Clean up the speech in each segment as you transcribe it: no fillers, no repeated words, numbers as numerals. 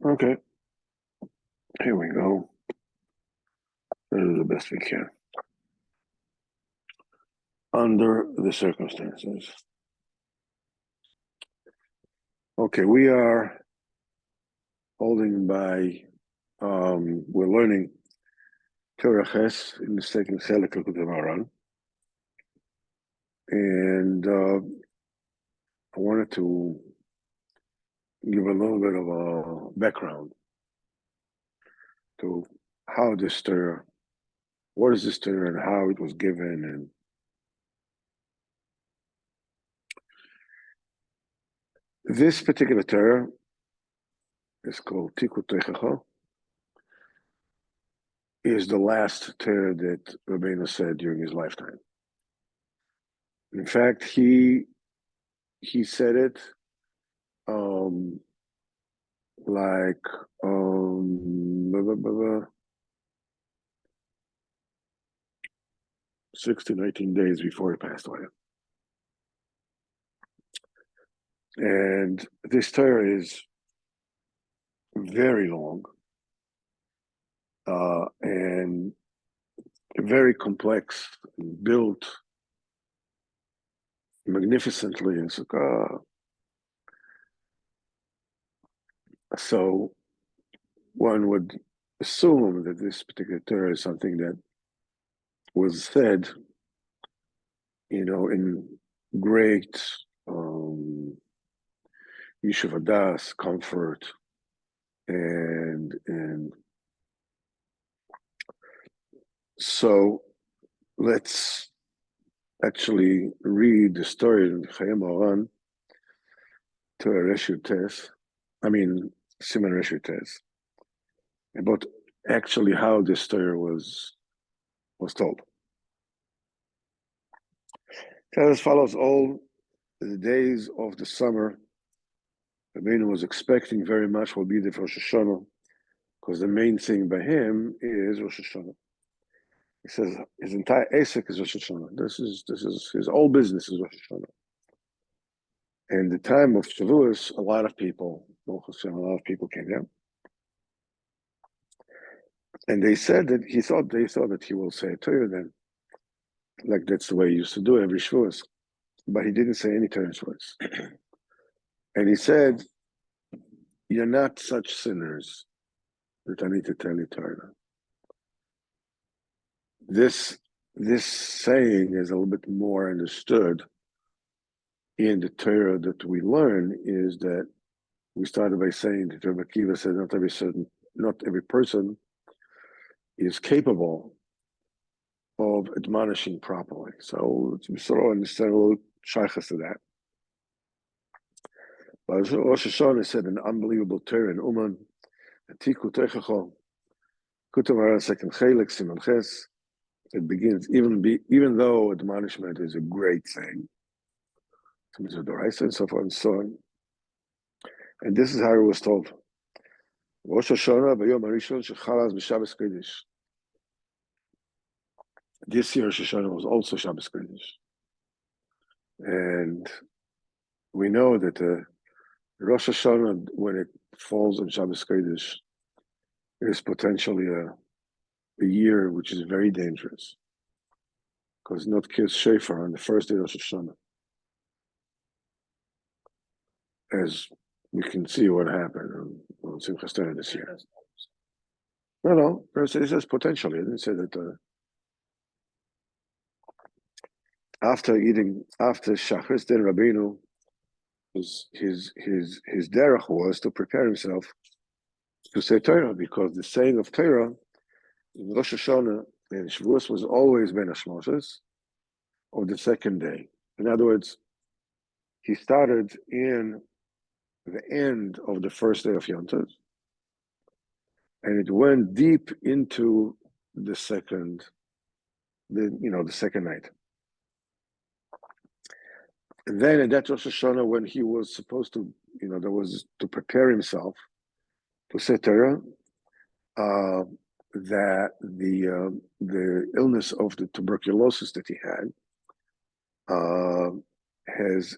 Okay, here we go. This is the best we can. Under the circumstances. Okay, we are holding by, we're learning Torah Ches in the second Chelik of Likutey Moharan. And I wanted to give a little bit of a background to how this Torah, what is this Torah and how it was given. And this particular Torah is called Likutey, is the last Torah that Rebbe Nachman said during his lifetime. In fact, he said it like 16, 19 days before he passed away. And this Torah is very long and very complex, built magnificently in Sukkah. So one would assume that this particular Torah is something that was said, in great Yishuv Adas, comfort, and so let's actually read the story of Likutey Moharan to a Reshu Tes. Siman Reshu Tes, about actually how this story was told. As follows: all the days of the summer, Rabbeinu was expecting very much will be the Rosh Hashana, because the main thing by him is Rosh Hashana. He says his entire Esek is Rosh Hashana. This is his whole business is Rosh Hashana. And the time of Shavuos, a lot of people came down, and they said that they thought that he will say a Torah then, like that's the way he used to do every Shavuos, but he didn't say any Torah words. And he said, "You're not such sinners that I need to tell you Torah." This saying is a little bit more understood in the Torah that we learn, is that we started by saying that Rebbe Akiva said not every person is capable of admonishing properly. So we sort of understand a little shaykhs to that. But Rosh Hashana said an unbelievable Torah in Uman, Likutey Moharan second Chelik Siman Ches. It begins even though admonishment is a great thing, and so forth and so on. And this is how it was told. Rosh Hashana b'yom harishon shechalaz b'Shabbos Kodesh. This year Rosh Hashana was also Shabbos Kodesh, and we know that Rosh Hashana, when it falls on Shabbos Kodesh, is potentially a year which is very dangerous, because not kiss shofar on the first day of Rosh Hashana, as we can see what happened on Simchas Torah this year. No, it says potentially. I didn't say that. After Shachris, then Rabbeinu, his derech was to prepare himself to say Torah, because the saying of Torah in Rosh Hashana and Shavuos was always Ben Hashmoshes of the second day. In other words, he started in the end of the first day of Yom Tov, and it went deep into the second night. And then in that Rosh Hashana, when he was supposed to, there was to prepare himself to say Torah, that the illness of the tuberculosis that he had has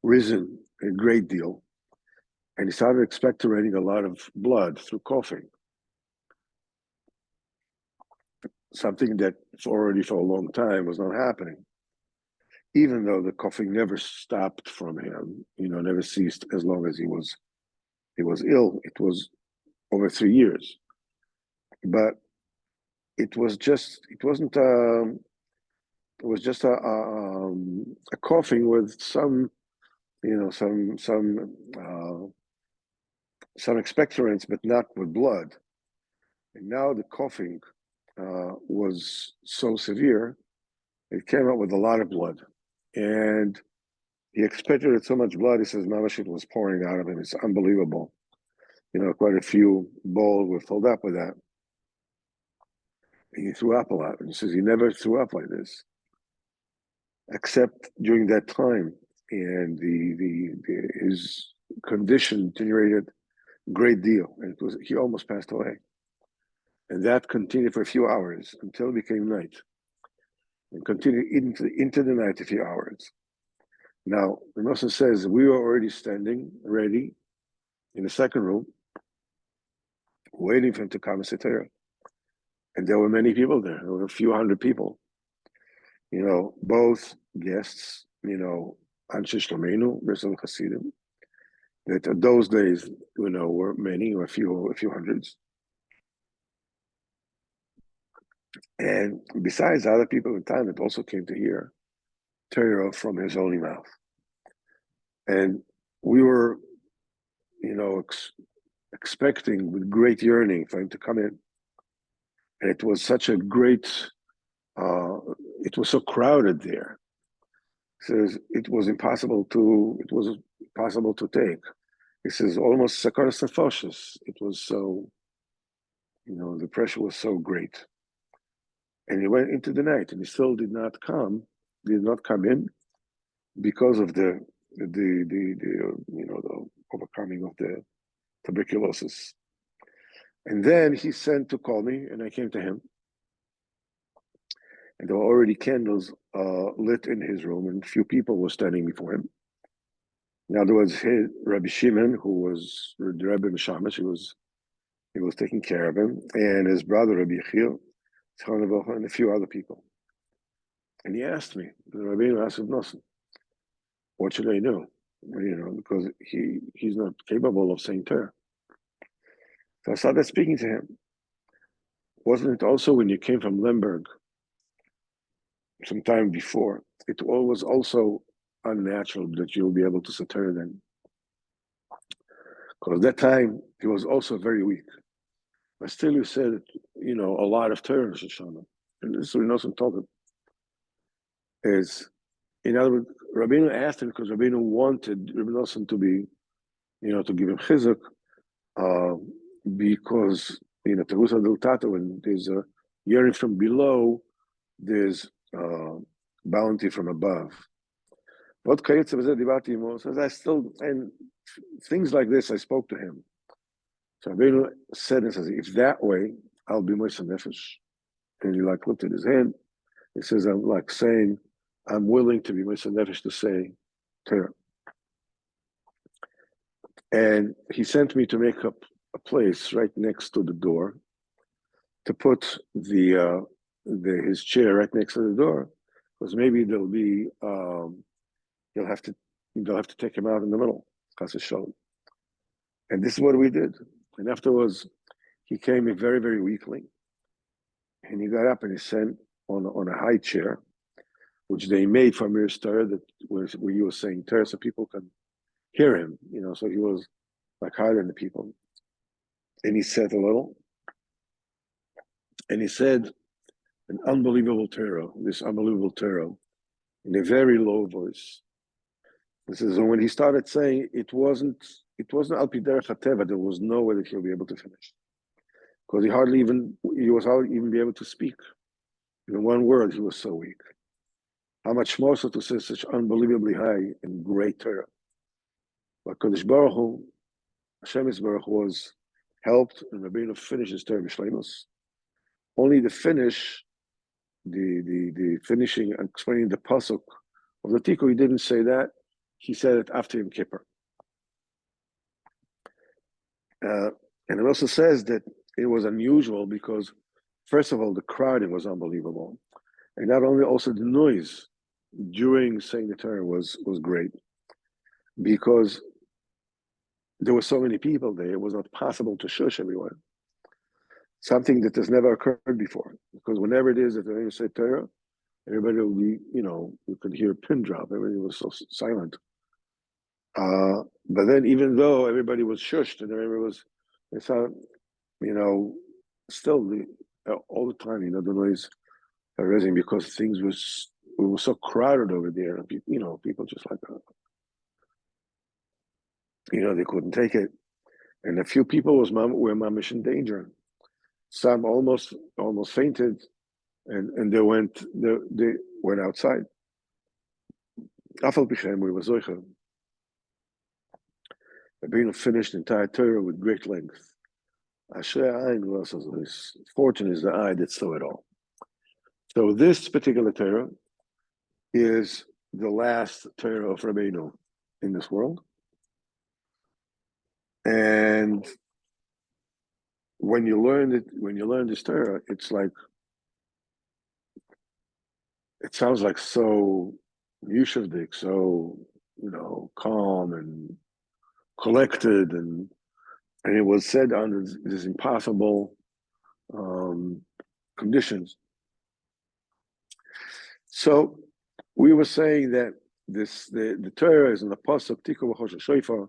risen a great deal, and he started expectorating a lot of blood through coughing, something that already for a long time was not happening, even though the coughing never stopped from him, never ceased as long as he was ill. It was over 3 years, but it was just a coughing with some some expectorants, but not with blood. And now the coughing was so severe, it came out with a lot of blood. And he expectorated so much blood, he says, Mamash, it was pouring out of him. It's unbelievable. Quite a few bowls were filled up with that. And he threw up a lot. And he says he never threw up like this, except during that time. And his condition deteriorated a great deal. And he almost passed away. And that continued for a few hours until it became night. And continued into the night a few hours. Now, the Moshe says we were already standing ready in the second room, waiting for him to come and say Torah. And there were many people there. There were a few hundred people. Both guests, Anshe Shlomeinu, Bresel Hasidim, that those days, were many, or a few hundreds. And besides other people in time that also came to hear Torah from his holy mouth. And we were, expecting with great yearning for him to come in. And it was such a great, it was so crowded there. He says it was impossible to take. He says almost sakaras nefashos. It was so, the pressure was so great. And he went into the night, and he still did not come in because of the overcoming of the tuberculosis. And then he sent to call me, and I came to him. And there were already candles lit in his room, and a few people were standing before him. Now there was his Rabbi Shimon, who was the Rebbe Nachman. He was taking care of him, and his brother Rabbi Yechiel, and a few other people. And he asked me, the Rabbeinu asked Nosson, what should I do? Because he's not capable of saying Torah. So I started speaking to him. Wasn't it also when you came from Lemberg some time before, it was also unnatural that you'll be able to say Torah then? Because at that time, he was also very weak. But still you said, a lot of Torah in Rosh Hashana. And this is what Nosson told him. Is, in other words, Rabbeinu asked him because Rabbeinu wanted Rebbe Nosson to be, to give him chizuk, because, Terusa del Tata, when there's a yearning from below, there's bounty from above. What says I still, and things like this, I spoke to him. So Rabbeinu said, if that way, I'll be Moshe Nefesh. And he looked at his hand. He says, I'm saying, I'm willing to be Moshe Nefesh to say Torah. And he sent me to make up a place right next to the door to put his chair right next to the door, because maybe there'll be they'll have to take him out in the middle. And this is what we did. And afterwards, he came in very, very weakly, and he got up and he sat on a high chair, which they made from his Torah, that where he was saying Torah, so people can hear him. So he was higher than the people. And he sat a little, and he said an unbelievable Torah, this unbelievable Torah, in a very low voice. This is when he started saying it wasn't al pi derech hateva. There was no way that he'll be able to finish, because he was hardly even be able to speak. In one word, he was so weak. How much more so to say such unbelievably high and great Torah? But Kodesh Baruch Hu, Hashem Baruch Hu, was helped, and Rabbeinu finished his Torah b'shleimus. Only the finish, the finishing and explaining the pasuk of the Tikku, he didn't say that. He said it after Yom Kippur. And it also says that it was unusual because, first of all, the crowding was unbelievable. And not only also the noise during saying the Torah was great because there were so many people there, it was not possible to shush everyone. Something that has never occurred before. Because whenever it is that they say Torah, everybody will be, you could hear a pin drop. Everybody was so silent. But then even though everybody was shushed and everybody was, they thought, still all the time, the noise arising because it was so crowded over there. And people just like, they couldn't take it. And a few people were mamish in danger. Some almost fainted, and they went outside. Afal Pichem, we were zoicha. Rabbeinu finished the entire Torah with great length. Fortunate is the eye that saw it all. So this particular Torah is the last Torah of Rabbeinu in this world. And when you learn this Torah, it's like, it sounds like so yeshivdik, so calm and collected, and it was said under these impossible conditions. So we were saying that the Torah is in the pasuk Tikku v'choshen shofar,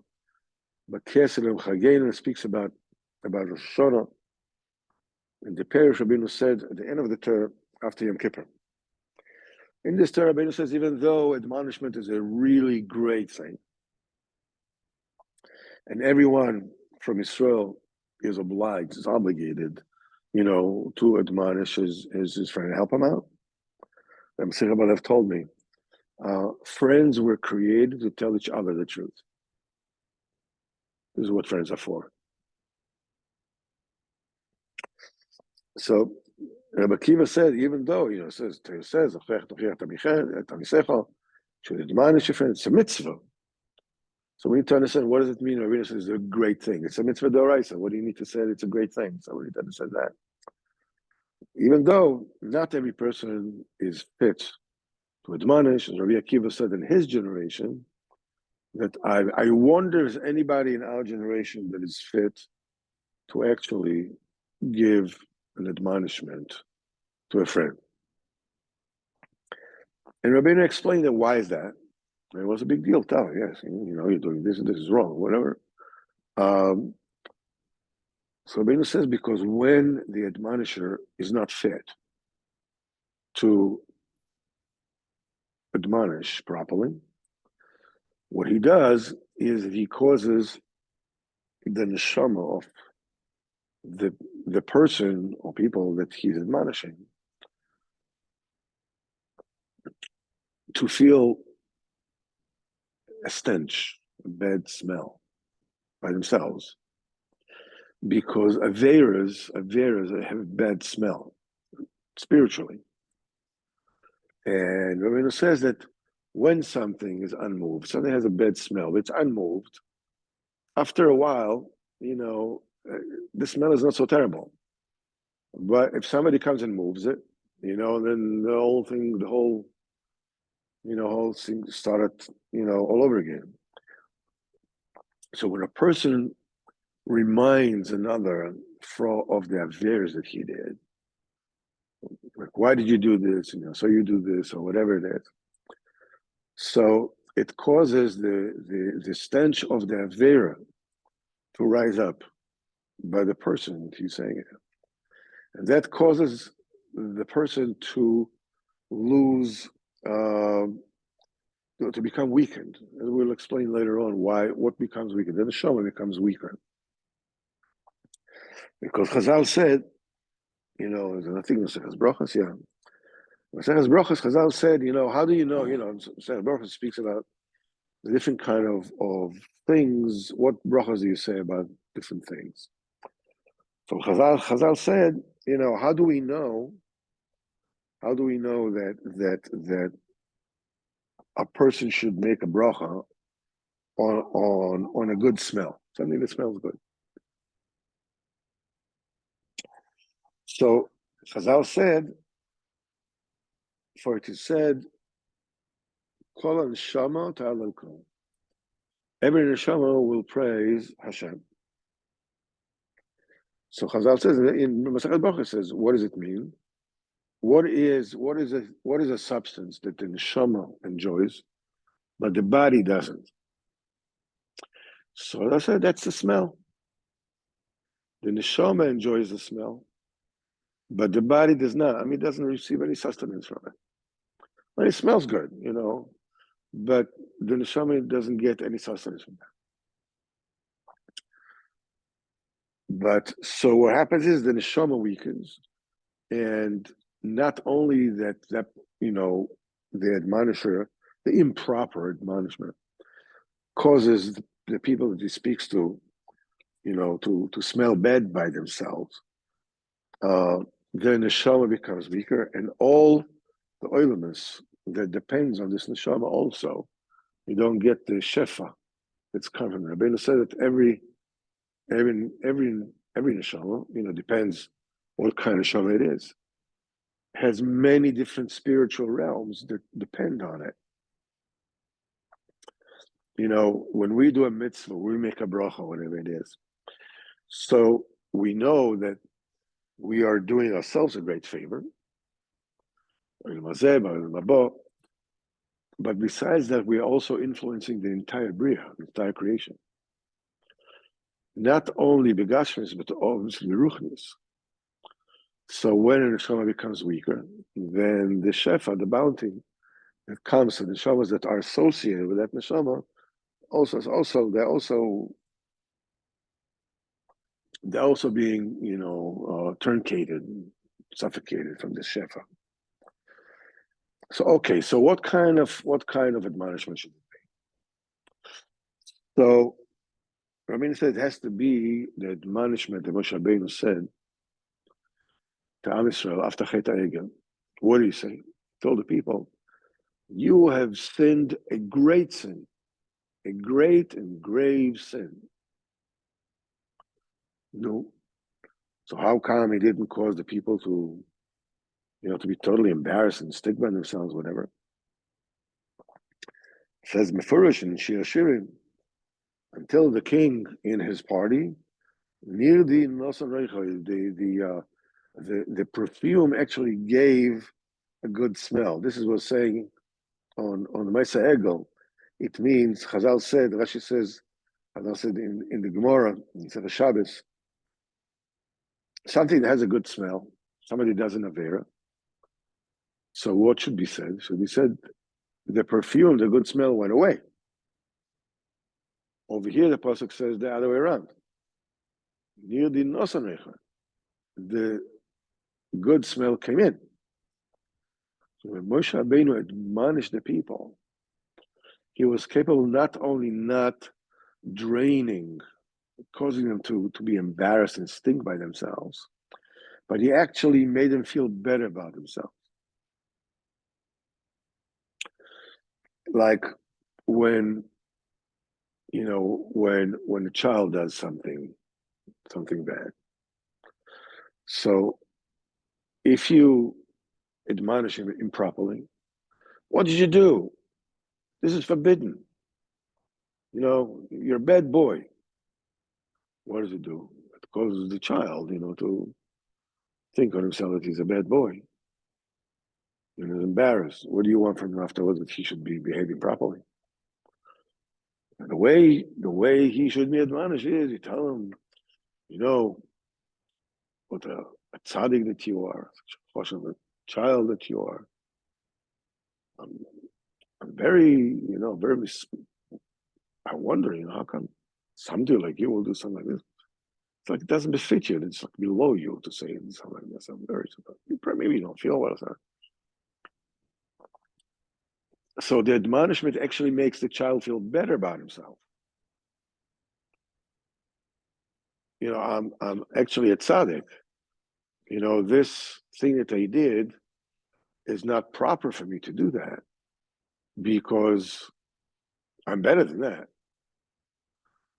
but Keserim Chagenu speaks about Rosh Hashana, and the Perush Rabbeinu said at the end of the Torah after Yom Kippur. In this Torah, Rabbeinu says, even though admonishment is a really great thing, and everyone from Israel is obliged, is obligated, to admonish his friend and help him out. And Mesicha Balev told me, friends were created to tell each other the truth. This is what friends are for. So Rabbi Akiva said, even though, it says, should admonish your friend, it's a mitzvah. So we need to understand, what does it mean? Rabbeinu says it's a great thing. It's a mitzvah d'oraisa. What do you need to say? It's a great thing. So we need to understand that. Even though not every person is fit to admonish, as Rabbi Akiva said in his generation, that I wonder if anybody in our generation that is fit to actually give an admonishment to a friend. And Rabbeinu explained that why is that? It was a big deal. Tell her, yes, you're doing this and this is wrong, whatever. So Rabbeinu says because when the admonisher is not fit to admonish properly, what he does is he causes the neshama of the person or people that he's admonishing to feel a stench, a bad smell by themselves. Because averas have a bad smell spiritually. And Rabbeinu says that when something is unmoved, something has a bad smell, but it's unmoved, after a while, the smell is not so terrible. But if somebody comes and moves it, then the whole thing started, all over again. So when a person reminds another of the affairs that he did, like, why did you do this? So you do this, or whatever it is. So it causes the stench of the avera to rise up by the person he's saying it. And that causes the person to lose, to become weakened. And we'll explain later on what becomes weakened. Then the Shema becomes weaker. Because Chazal said, there's nothing in Maseches Brachos, yeah. Maseches Brachos, Chazal said, how do you know, Maseches Brachos speaks about the different kind of things. What brachos do you say about different things? So Chazal said, how do we know that a person should make a bracha on a good smell, something that smells good? So Chazal said, for it is said, Kol neshama ta'alel kol. Every neshama will praise Hashem. So Chazal says in Masechet Brachos says, what does it mean? What is a substance that the neshama enjoys, but the body doesn't? So I said that's the smell. The neshama enjoys the smell, but the body does not. I mean, it doesn't receive any sustenance from it. Well, it smells good, but the neshama doesn't get any sustenance from that. But so what happens is the neshama weakens, and not only that the admonisher, the improper admonishment, causes the people that he speaks to, to smell bad by themselves. Their neshama becomes weaker, and all the oiliness that depends on this neshama also, you don't get the shefa that's coming. Rebbe said that every neshama, depends what kind of neshama it is, has many different spiritual realms that depend on it. When we do a mitzvah, we make a bracha, whatever it is. So we know that we are doing ourselves a great favor. But besides that, we are also influencing the entire bria, the entire creation. Not only begashmis, but obviously ruchnis. So when a neshama becomes weaker, then the shefa, the bounty that comes to the neshamas that are associated with that neshama, they're also being, truncated, suffocated from the shefa. So so what kind of admonishment should it be? So Rabbeinu said it has to be the admonishment that Moshe Rabbeinu said to Am Yisrael after Chet HaEgel. What did he say? He told the people, you have sinned a great sin, a great and grave sin. No. So how come he didn't cause the people to be totally embarrassed and stick by themselves, whatever? It says Mefurish in Shir Shirim, until the king in his party, near the Nosan Reicha, the perfume actually gave a good smell. This is what's saying on the Ma'aseh Egel. It means Chazal said, Rashi says, Chazal said in the Gemara, in Sefer Shabbos, something that has a good smell, somebody does an Avera. So what should be said? Should be said, the perfume, the good smell went away. Over here, the pasuk says the other way around. Near the Nosan Reicha, the good smell came in. So when Moshe Rabbeinu admonished the people, he was capable not only not draining, causing them to be embarrassed and stink by themselves, but he actually made them feel better about themselves. Like when a child does something bad. So if you admonish him improperly, what did you do? This is forbidden. You're a bad boy. What does it do? It causes the child, to think on himself that he's a bad boy. He's embarrassed. What do you want from him afterwards? That he should be behaving properly. And the way he should be admonished is you tell him, what a tzaddik that you are, such a child that you are. I'm very, I wonder, how come somebody like you will do something like this? It's like it doesn't befit you. It's like below you to say something like this. I'm very surprised. Maybe you don't feel well, sir. So the admonishment actually makes the child feel better about himself. I'm actually a tzaddik. This thing that I did is not proper for me to do that because I'm better than that.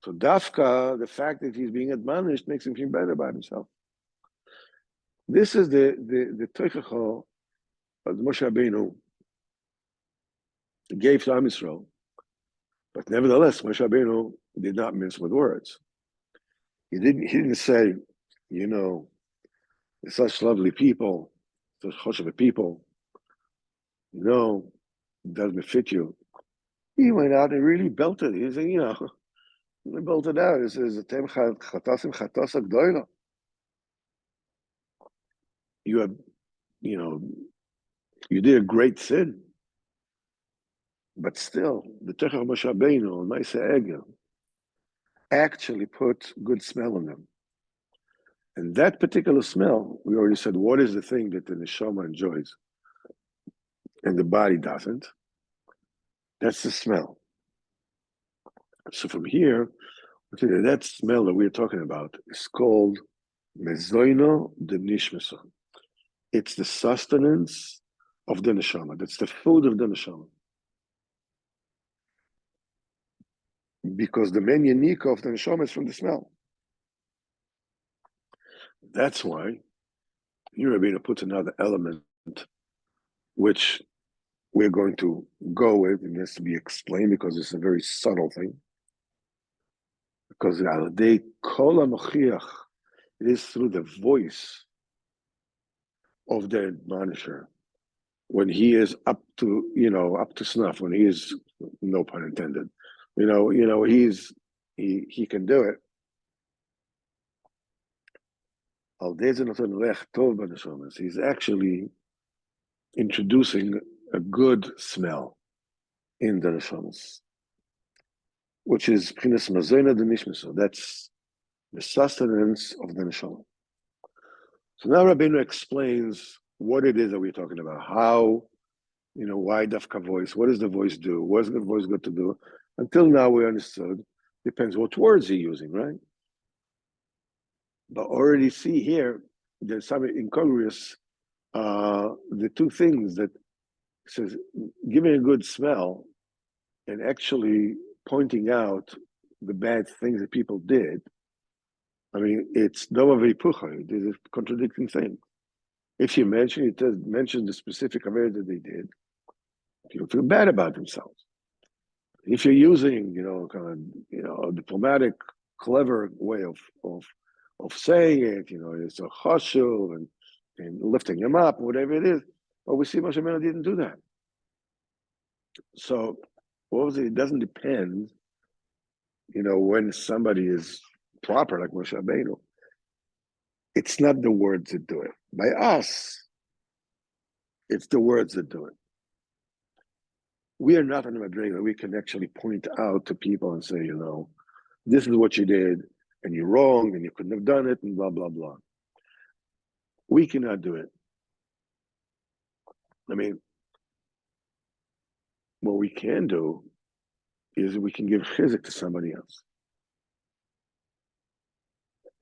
So dafka, the fact that he's being admonished makes him feel better about himself. This is the Teichacha that Moshe Rabbeinu gave to Am Yisrael. But nevertheless, Moshe Rabbeinu did not mince with words. He didn't say, you know, such lovely people, such choshev people, no, it doesn't fit you. He went out and really belted it. He said, you know, he belted out. He says, you have, you know, you did a great sin. But still, the Techach Moshe Rabbeinu and Maaseh Egel actually put good smell in them. And that particular smell, we already said, what is the thing that the neshama enjoys and the body doesn't? That's the smell. So from here, that smell that we're talking about is called mezoino de nishmasa. It's the sustenance of the neshama. That's the food of the neshama. Because the main unique of the neshama is from the smell. That's why Rebbe puts another element, which we're going to go with, and it has to be explained because it's a very subtle thing. Because it is through the voice of the admonisher when he is up to snuff, when he is, no pun intended, he can do it. He's actually introducing a good smell in the neshamas, which is p'chinas mazona de nishmasa. That's the sustenance of the neshama. So now Rabbeinu explains what it is that we're talking about. How, why dafka voice? What does the voice do? What's the voice got to do? Until now we understood. Depends what words you're using, right? But already see here, there's some incongruous, the two things that says giving a good smell and actually pointing out the bad things that people did. I mean, it's dova v'hipucha. It is a contradicting thing. If you mention the specific affair that they did, people feel bad about themselves. If you're using, a diplomatic, clever way of saying it, it's a chashuv and lifting him up, whatever it is. But we see Moshe Rabbeinu didn't do that. So, obviously, it doesn't depend, when somebody is proper like Moshe Rabbeinu. It's not the words that do it. By us, it's the words that do it. We are not in a madriga. We can actually point out to people and say, this is what you did, and you're wrong, and you couldn't have done it, and blah, blah, blah. We cannot do it. I mean, what we can do is we can give chizuk to somebody else.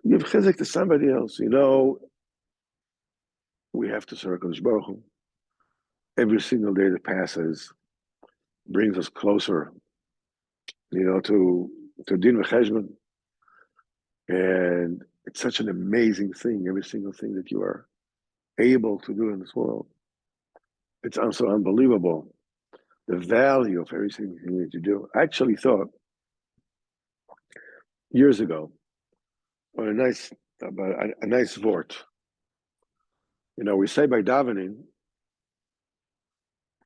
Give chizuk to somebody else. We have to serve HaKadosh Baruch Hu. Every single day that passes brings us closer, to Din V'Cheshbon. And it's such an amazing thing, every single thing that you are able to do in this world. It's also unbelievable, the value of every single thing that you do. I actually thought years ago, on a nice vort. We say by davening,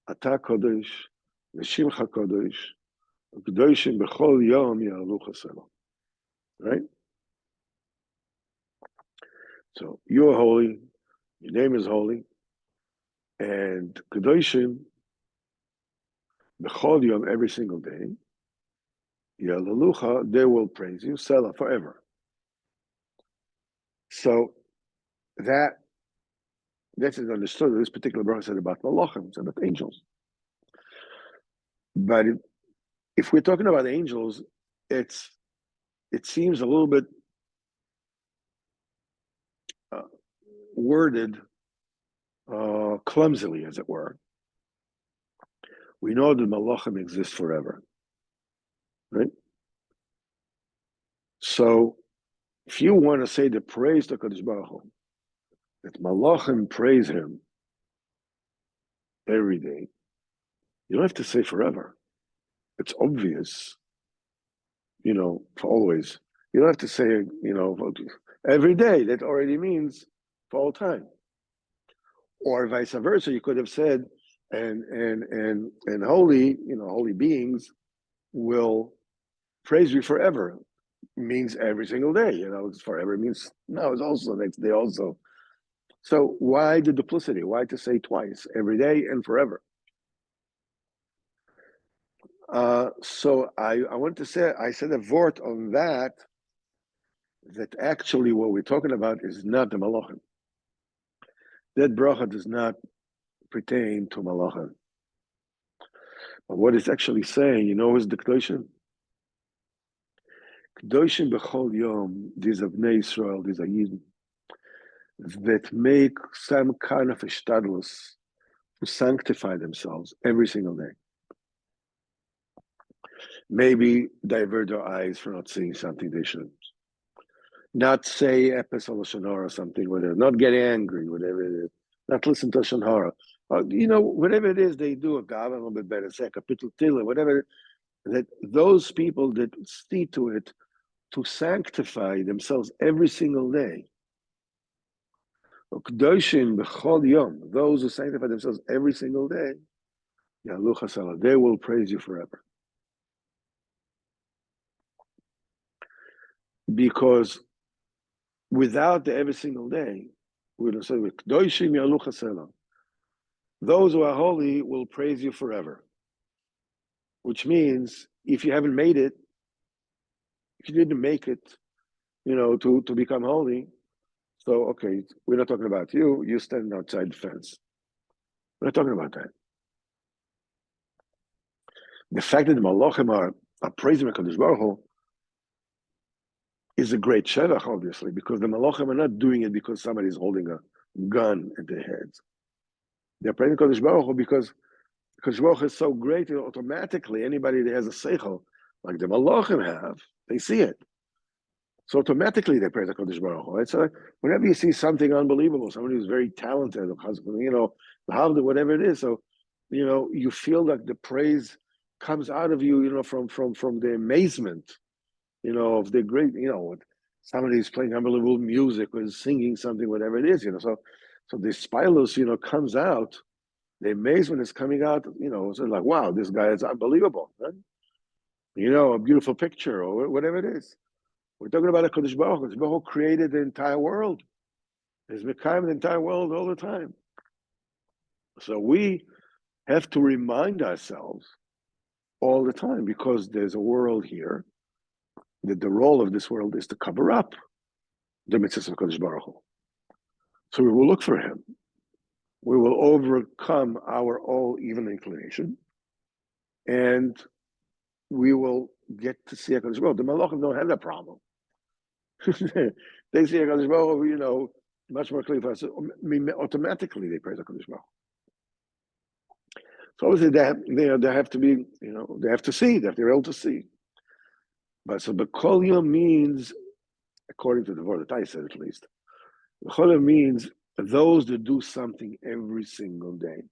Ata Kodesh, V'Shimcha Kodesh, V'Kedoshim B'chol Yom Ya'alucha Selo. Right? So you're holy, your name is holy, and Kedoshim B'chol Yom, every single day, Ya'alucha, they will praise you, Sela, forever. So that is understood. This particular bracha said about malachim, it's about angels. But if we're talking about angels, it seems a little bit worded clumsily, as it were. We know that malachim exist forever, right? So if you want to say the praise to Kadosh Baruch Hu, that Malachim praise him every day. You don't have to say forever. It's obvious, for always. You don't have to say, every day. That already means for all time. Or vice versa, you could have said, and holy beings will praise you forever. Means every single day. It's forever. It means no, it's also next day also. So why the duplicity? Why to say twice, every day and forever? So I want to say, I said a word on that actually what we're talking about is not the malachim. That bracha does not pertain to malachim. But what it's actually saying, is the Kedoshim? Kedoshim b'chol yom, these are Bnei Israel, these are Yidden, that make some kind of ishtadlus to sanctify themselves every single day. Maybe divert their eyes for not seeing something they shouldn't. Not say Epes Lashon Hara or something, whatever. Not get angry, whatever it is. Not listen to Lashon Hara. Whatever it is they do, a gav a little bit better, say a kapitel tila, whatever. That those people that see to it to sanctify themselves every single day. Those who sanctify themselves every single day, they will praise you forever. Because without the every single day, we're going to say, those who are holy will praise you forever. Which means if you haven't made it, if you didn't make it, to become holy, so okay, we're not talking about you, you stand outside the fence. We're not talking about that. The fact that the Malachim are praising HaKadosh Baruch Hu is a great shevach, obviously, because the Malachim are not doing it because somebody's holding a gun at their heads. They're praising HaKadosh Baruch Hu because HaKadosh Baruch Hu is so great that automatically anybody that has a seichel, like the Malachim have, they see it. So automatically they praise HaKadosh Baruch Hu. It's whenever you see something unbelievable, somebody who's very talented, whatever it is, so you feel like the praise comes out of you, from the amazement, of the great, somebody's playing unbelievable music or singing something, whatever it is, so the spilus, comes out, the amazement is coming out, it's like, wow, this guy is unbelievable, right? A beautiful picture or whatever it is. We're talking about a Kodesh Baruch Hu. Kodesh Baruch Hu created the entire world. He's become the entire world all the time. So we have to remind ourselves all the time, because there's a world here, that the role of this world is to cover up the mitzvahs of Kodesh Baruch Hu. So we will look for him. We will overcome our all evil inclination, and we will get to see HaKadosh Baruch Hu. The Malachim don't have that problem. They see HaKadosh Baruch Hu, much more clearly for us. Automatically they praise HaKadosh Baruch Hu. So obviously they have to be, they have to see, they have to be able to see. But so B'kol Yom means, according to the word that I said at least, B'kol Yom means those that do something every single day.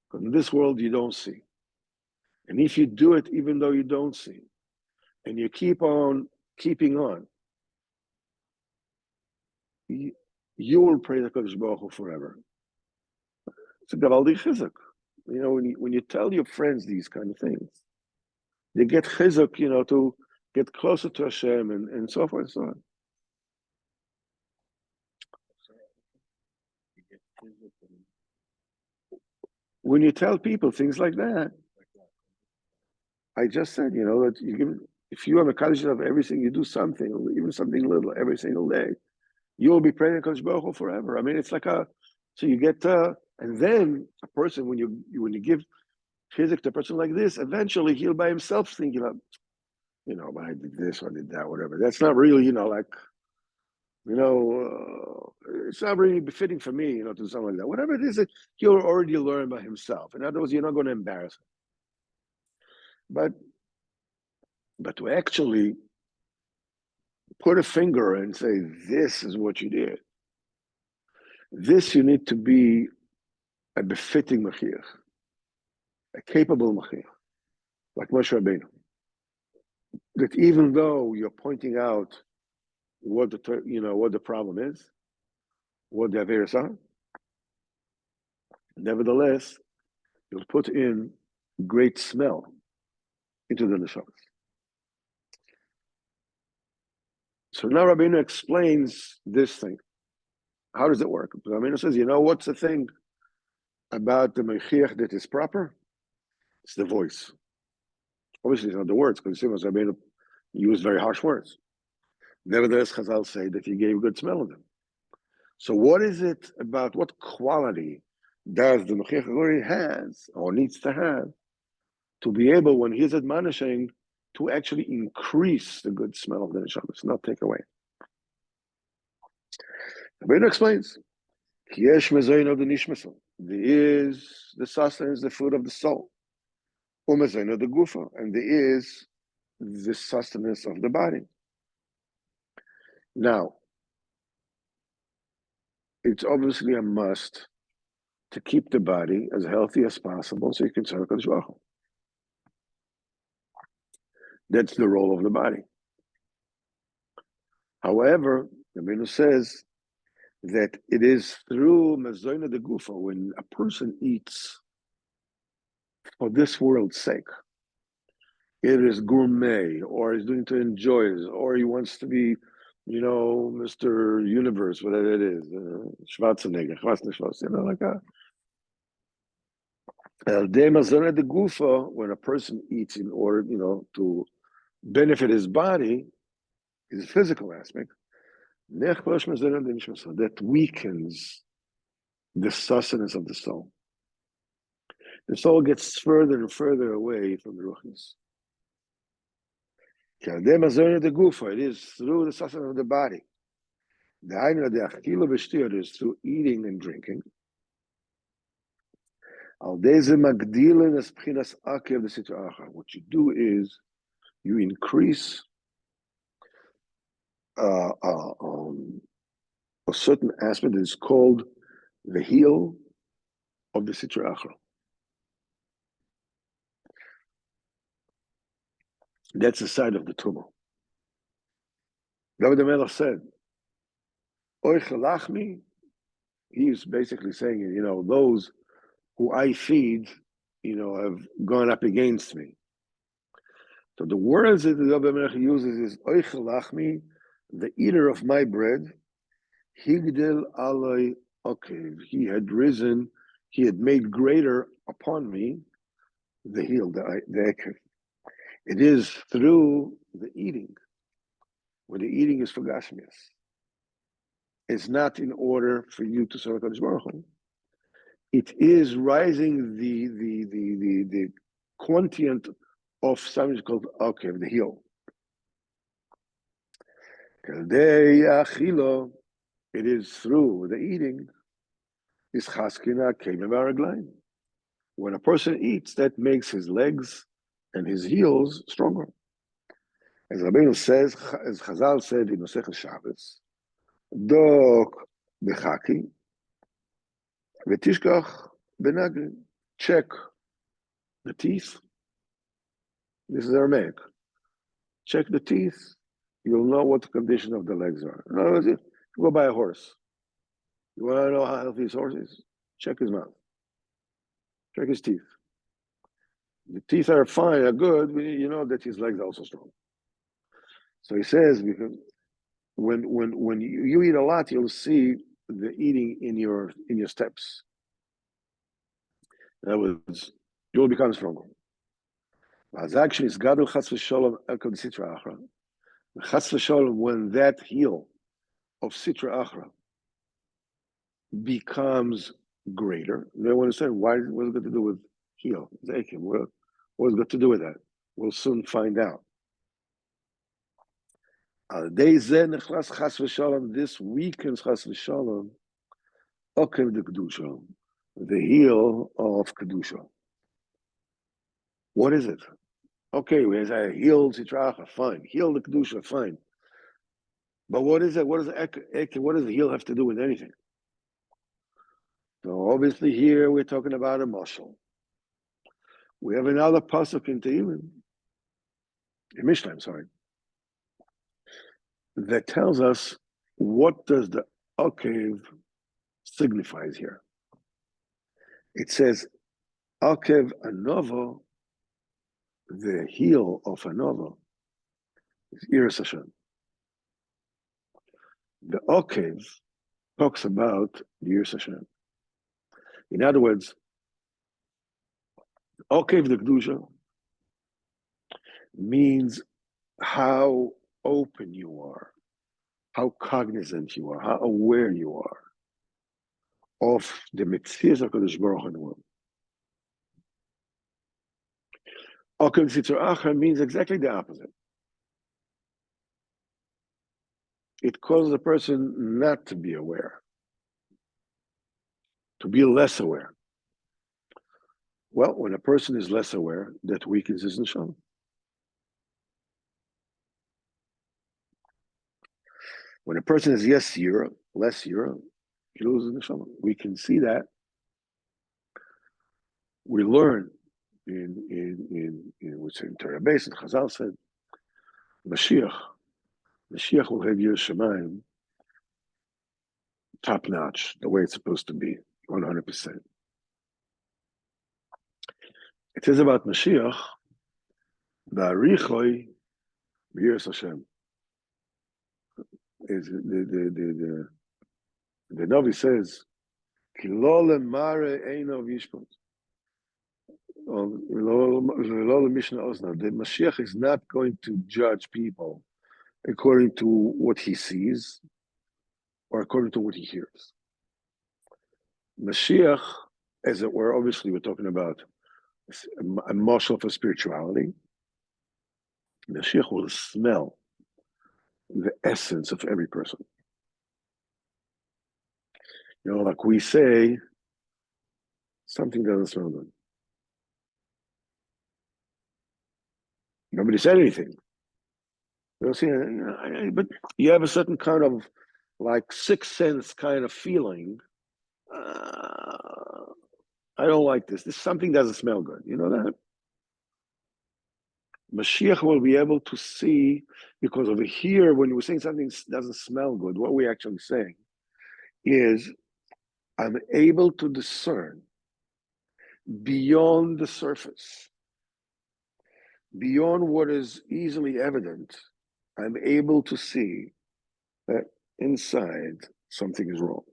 Because in this world you don't see. And if you do it even though you don't see, and you keep on keeping on, you will praise HaKadosh Baruch Hu forever. It's a gavaldi chizuk. When you tell your friends these kind of things, they get chizuk, to get closer to Hashem and so forth and so on. When you tell people things like that, I just said, that you give, if you have a kaddish of everything, you do something, even something little every single day, you will be praying HaKadosh Baruch Hu forever. I mean, it's like so you get, and then a person, when you give chizuk to a person like this, eventually he'll by himself think, but I did this or I did that, whatever. That's not really, it's not really befitting for me, to do something like that. Whatever it is, he'll already learn by himself. In other words, you're not going to embarrass him. But to actually put a finger and say, this is what you did, This you need to be a befitting Mashiach, a capable Mashiach, like Moshe Rabbeinu. That even though you're pointing out what the problem is, what the averos are, nevertheless, you'll put in great smell into the neshamas. So now Rabbeinu explains this thing. How does it work? Rabbeinu says, what's the thing about the Mashiach that is proper? It's the voice. Obviously, it's not the words, because Rabbeinu used very harsh words. Nevertheless, Chazal say that he gave good smell of them. So what is it about, what quality does the Mashiach already has, or needs to have, to be able, when he's admonishing, to actually increase the good smell of the neshamas, not take away? Rabbeinu explains, Yesh mezoin of the nishmasel. There is the sustenance, the food of the soul. Umezoin of the gufa, and there is the sustenance of the body. Now, it's obviously a must to keep the body as healthy as possible so you can serve HaKadosh Baruch Hu. That's the role of the body. However, the Rabbeinu says that it is through Mazoina de Gufa, when a person eats for this world's sake, it is gourmet, or he's doing to enjoy it, or he wants to be, Mr. Universe, whatever it is, Schwarzenegger, like that. The Gufa, when a person eats in order, to benefit his body, his physical aspect, that weakens the sustenance of the soul. The soul gets further and further away from the ruchnis. It is through the sustenance of the body. It is through eating and drinking. What you do is you increase a certain aspect that is called the heel of the Sitra Achra. That's the side of the tumor. David HaMelech said, Oichelachmi, he is basically saying, those who I feed, have gone up against me. So the words that the Rebbe Nachman uses is Oichelachmi, the eater of my bread, Higdel aloi okev. He had risen, he had made greater upon me the heel, the ekev. It is through the eating, where the eating is for Gashmias. It's not in order for you to serve HaKadosh Baruch Hu. It is rising the quotient of something called okev, the heel. It is through the eating. Is chaskina kevim v'araglayim. When a person eats, that makes his legs and his heels stronger. As Rabbeinu says, as Chazal said in Masechet Shabbos, Dok bechaki v'tishkach benagri. Check the teeth. This is Aramaic. Check the teeth. You'll know what the condition of the legs are. In other words, you go buy a horse. You want to know how healthy his horse is? Check his mouth. Check his teeth. The teeth are fine, are good. You know that his legs are also strong. So he says, because when you eat a lot, you'll see the eating in your steps. In other words, you will become stronger. Actually, it's gadol chas v'sholom elkol sitra achra. Chas v'sholom, when that heel of sitra achra becomes greater, they want to say, what's it got to do with heel? What's it got to do with that? We'll soon find out. This weakens chas v'sholom okev the kedusha, the heel of kedusha. What is it? Okay, we have a heel sitracha, fine. Heel the kedusha, fine. But what is it? What does the heel have to do with anything? So obviously here we're talking about a mashal. We have another pasuk in Tehillim, in Mishnah, I'm sorry, that tells us what does the akev signifies here. It says, akev anova, the heel of anova, is Iris Hashem. The akev talks about the Iris Hashem. In other words, akev the Kedusha means how open you are, how cognizant you are, how aware you are of the Metzias HaKadosh Baruch Hu in the world. Akev Sitra Achra means exactly the opposite. It causes a person not to be aware, to be less aware. Well, when a person is less aware, that weakens his neshama. When a person is less yira, he loses neshama. We can see that. We learn in what's in Torah base, and Chazal said, Mashiach will have Yir Shemayim top notch, the way it's supposed to be, 100%. It says about Mashiach, Ba'arichoi B'yiras Hashem. Is the Navi says, Ki lo lemare eino v'yishpot. The Mashiach is not going to judge people according to what he sees or according to what he hears. Mashiach, as it were, obviously we're talking about a marshal for spirituality. Mashiach will smell the essence of every person. You know, like we say, something doesn't smell good. Nobody said anything. You know, but you have a certain kind of like sixth sense kind of feeling. I don't like this. Something doesn't smell good. You know that? Mashiach will be able to see, because over here, when we're saying something doesn't smell good, what we're actually saying is, I'm able to discern beyond the surface, beyond what is easily evident. I'm able to see that inside something is wrong.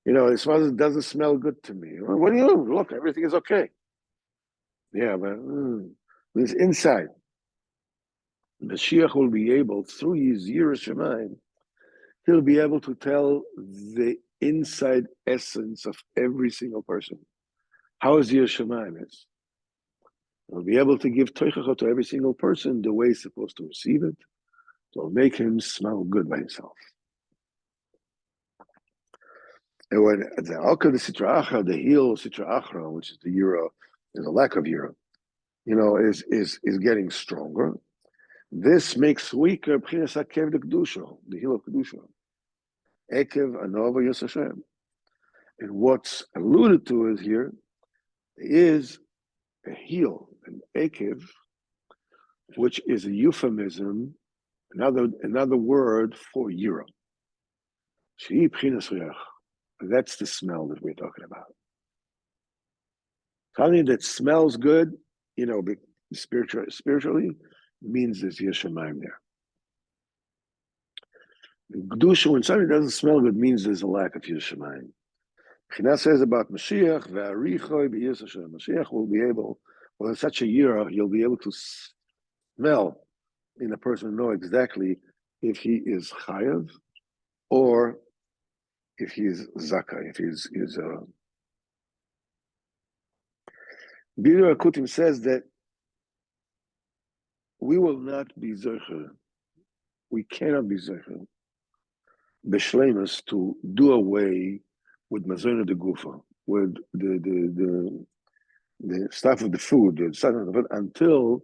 You know, as far as it doesn't smell good to me, what do you do? Look, everything is okay. Yeah, but it's inside. Mashiach will be able, through his Yiras Shamayim, he'll be able to tell the inside essence of every single person. How is Yiras Shamayim is? He'll be able to give Toichacha to every single person the way he's supposed to receive it. So make him smell good by himself. And when the Alka, the Sitra Achra, the heel Sitra Achra, which is the Yira, there's a lack of Yira, you know, is getting stronger. This makes weaker B'chinas HaKev the Kedusha, the heel of Kedusha. Ekev Anova Yos Hashem. And what's alluded to is here is a heel, an Ekev, which is a euphemism, another word for Yira. Shehi B'chinas Riach. That's the smell that we're talking about. Something that smells good, you know, spiritually, means there's Yiras Shamayim there. Kedusha, when something doesn't smell good, means there's a lack of Yiras Shamayim. China says about Mashiach, V'arichoi b'Yiras Hashem. Mashiach will be able, well, in such a year, he'll be able to smell in a person, know exactly if he is chayav or if he is zakai, if he is Biur Akutim says that we will not be zocher, we cannot be zocher, b'shleimus, to do away with mazona de gufa, with the stuff of the food, the stuff of the food, until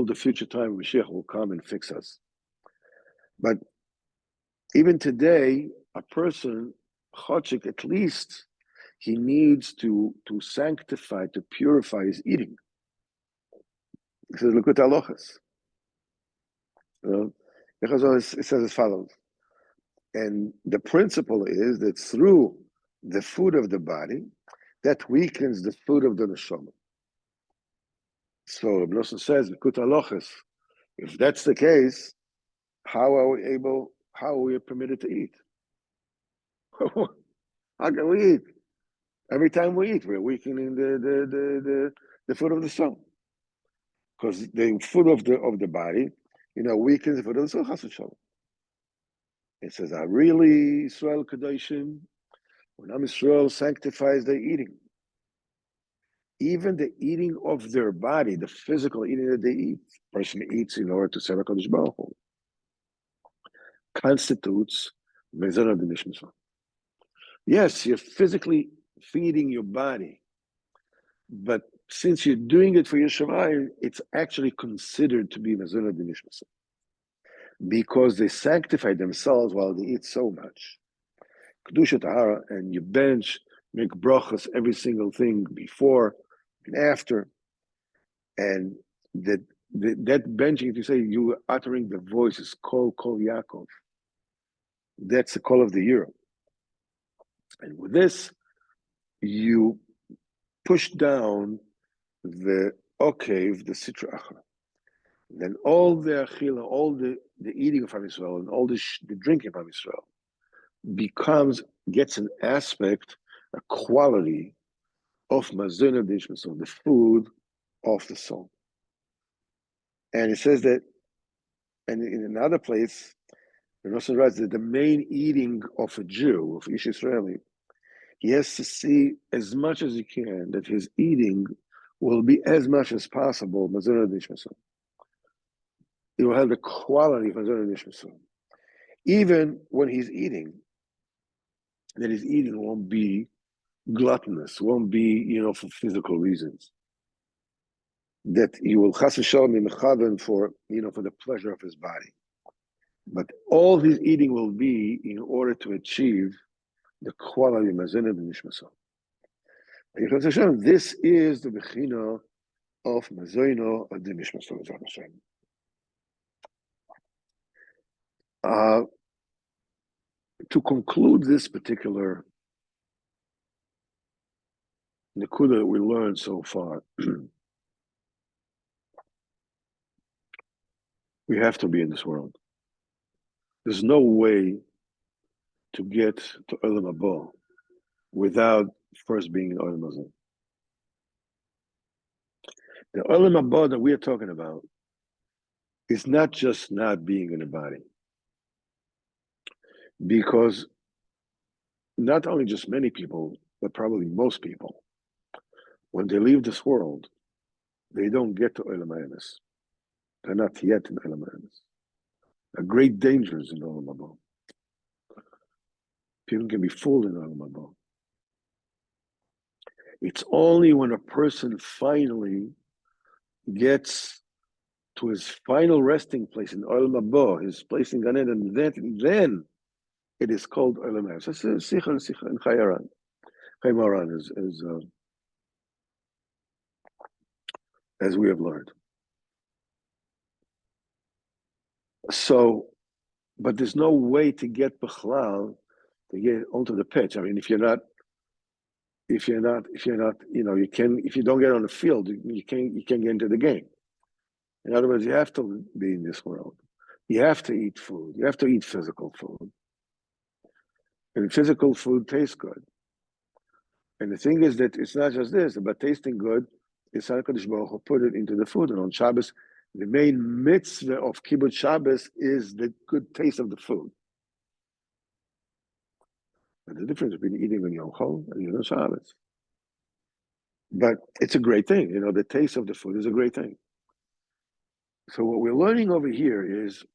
the future time Mashiach will come and fix us. But even today, a person Chochik, at least he needs to sanctify, to purify his eating. He says, look at halachas. It says as follows. And the principle is that through the food of the body, that weakens the food of the neshama. So Rebbe Nachman says, Likutey Moharan, if that's the case, how are we permitted to eat? How can we eat? Every time we eat, we're weakening the food of the soul. Because the food of the body, weakens the food of the soul. Chas v'shalom. It says, "I really Israel Kadoshim." When Am Yisrael sanctifies their eating, even the eating of their body, the physical eating that they eat, person eats in order to serve HaKadosh Baruch Hu, constitutes mezonah b'nishmas. Yes, you're physically feeding your body, but since you're doing it for your Shammai, it's actually considered to be mezonah b'nishmas, because they sanctify themselves while they eat so much. Kedusha Tahara, and you make brachas every single thing before and after, and that benching, if you say you are uttering the voice, is kol Yaakov. That's the call of the year. And with this, you push down the okav, the sitra achra. Then all the achila, all the eating of Am Yisrael, and all the drinking of Am Yisrael gets an aspect, a quality of mazonah b'nishmas, the food of the soul. And it says that, and in another place, the Rosh writes that the main eating of a Jew, of each Israeli, he has to see as much as he can that his eating will be as much as possible mazonah b'nishmas. It will have the quality of mazonah b'nishmas. Even when he's eating, that his eating won't be gluttonous, won't be, for physical reasons. That he will chas v'shalom be mechaven for the pleasure of his body. But all his eating will be in order to achieve the quality of mazonah b'nishmas. This is the bechina of mazonah b'nishmas. To conclude this particular nekuda that we learned so far, we have to be in this world. There's no way to get to Olam Haba without first being in Olam Hazeh. The Olam Haba that we are talking about is not just not being in a body, because not only just many people, but probably most people, when they leave this world, they don't get to Olam Hayemes. They're not yet in Olam Hayemes. There are great dangers in Olam Haba. People can be fooled in Olam Haba. It's only when a person finally gets to his final resting place in Olam Haba, his place in Gan Eden, then it is called Olam Hayemes. That's Sikha and Chayaran. Moharan as we have learned. So, but there's no way to get Bechlal, to get onto the pitch. I mean, if you don't get on the field, you can't get into the game. In other words, you have to be in this world. You have to eat food. You have to eat physical food. And physical food tastes good. And the thing is that it's not just this, but tasting good, it's HaKadosh Baruch Hu put it into the food. And on Shabbos, the main mitzvah of Kibbutz Shabbos is the good taste of the food. And the difference between eating on Yom Chol and eating on Shabbos. But it's a great thing. The taste of the food is a great thing. So what we're learning over here is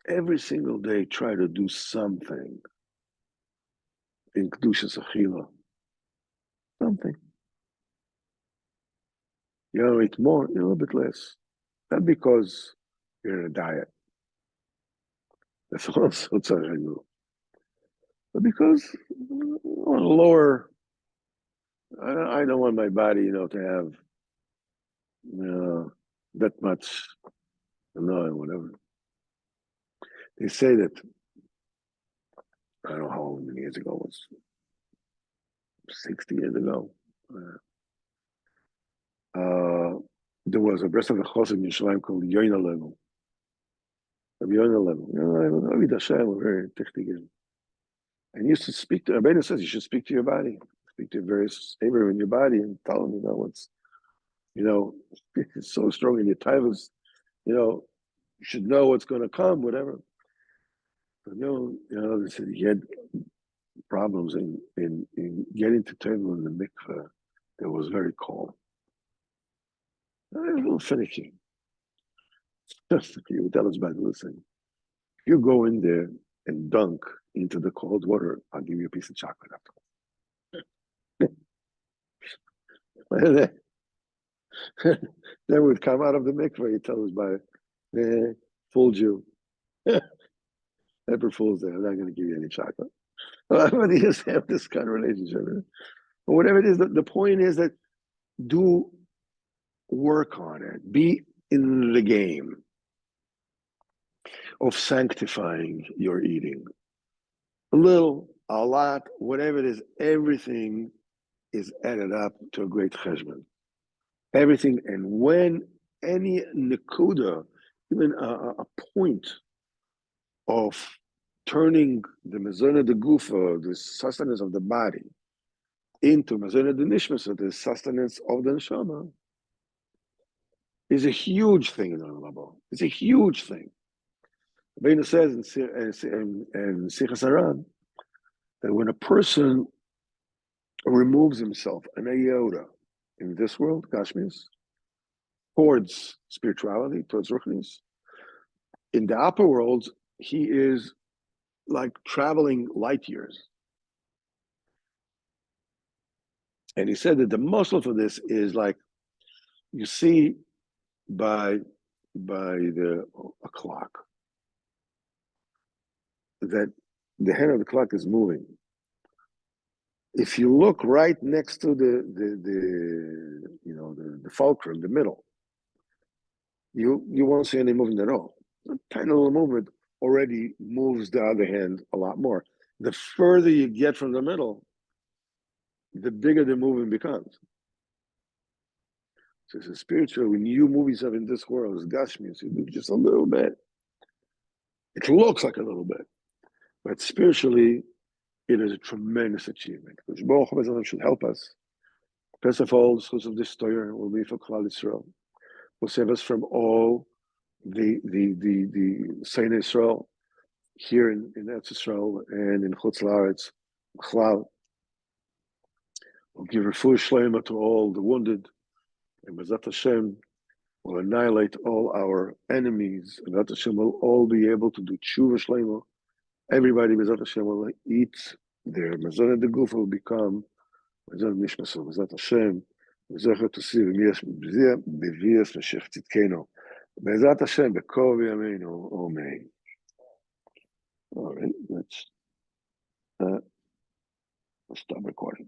every single day try to do something in Kedushas Achila. Something. You eat more, a little bit less. Not because you're in a diet. That's also tzarech. But because on a lower, I don't want my body, to have that much, whatever. They say that, I don't know how many years ago it was, 60 years ago. There was a breast of the Chosek in Yerushalayim called Yoina Level. Yoina Level. Avid Hashem, very technical. And he used to speak to, Rebbe says you should speak to your body. Speak to various area in your body and tell them, what's, it's so strong in your taivas, you should know what's going to come, whatever. But they said he had problems in getting to table in the mikveh that was very cold. A little finicky. He would tell us by listening. If you go in there and dunk into the cold water, I'll give you a piece of chocolate afterwards. Then we'd come out of the mikveh, he tell us by, fooled you. April Fool's Day, I'm not going to give you any chocolate. But he just have this kind of relationship. But whatever it is, the point is that do work on it. Be in the game of sanctifying your eating. A little, a lot, whatever it is, everything is added up to a great cheshbon. Everything, and when any nekuda, even a point of turning the mezonah de gufa, the sustenance of the body, into mezonah de nishmas, the sustenance of the neshama, is a huge thing in the Olam. It's a huge thing. Rebbe says in Sichas Haran that when a person removes himself an iota in this world, Gashmis, towards spirituality, towards ruchnis, in the upper worlds, he is like traveling light years. And he said that the muscle for this is like you see by a clock, that the hand of the clock is moving. If you look right next to the fulcrum, the middle, you won't see any movement at all. A tiny little movement already moves the other hand a lot more. The further you get from the middle, the bigger the movement becomes. So it's a spiritual, when you move yourself in this world, it's gashmius, you do just a little bit. It looks like a little bit, but spiritually, it is a tremendous achievement. Which Baruch Hu should help us. First of all, the schools of this Torah will be for Klal Yisrael. Will save us from all the Seinei Yisrael here in Eretz Yisrael and in Chutz La'aretz. Chlal will give refuah shleima to all the wounded, and B'ezrat Hashem will annihilate all our enemies. And B'ezrat Hashem will all be able to do tshuva shleima. Everybody B'ezrat Hashem will eat their mazon de guf will become mazon nishmas. B'ezrat Hashem, v'zecher tosiv b'vias v'shef tzidkenu. B'ezrat Hashem b'kol v'yameinu. Amen. All right, let's stop recording.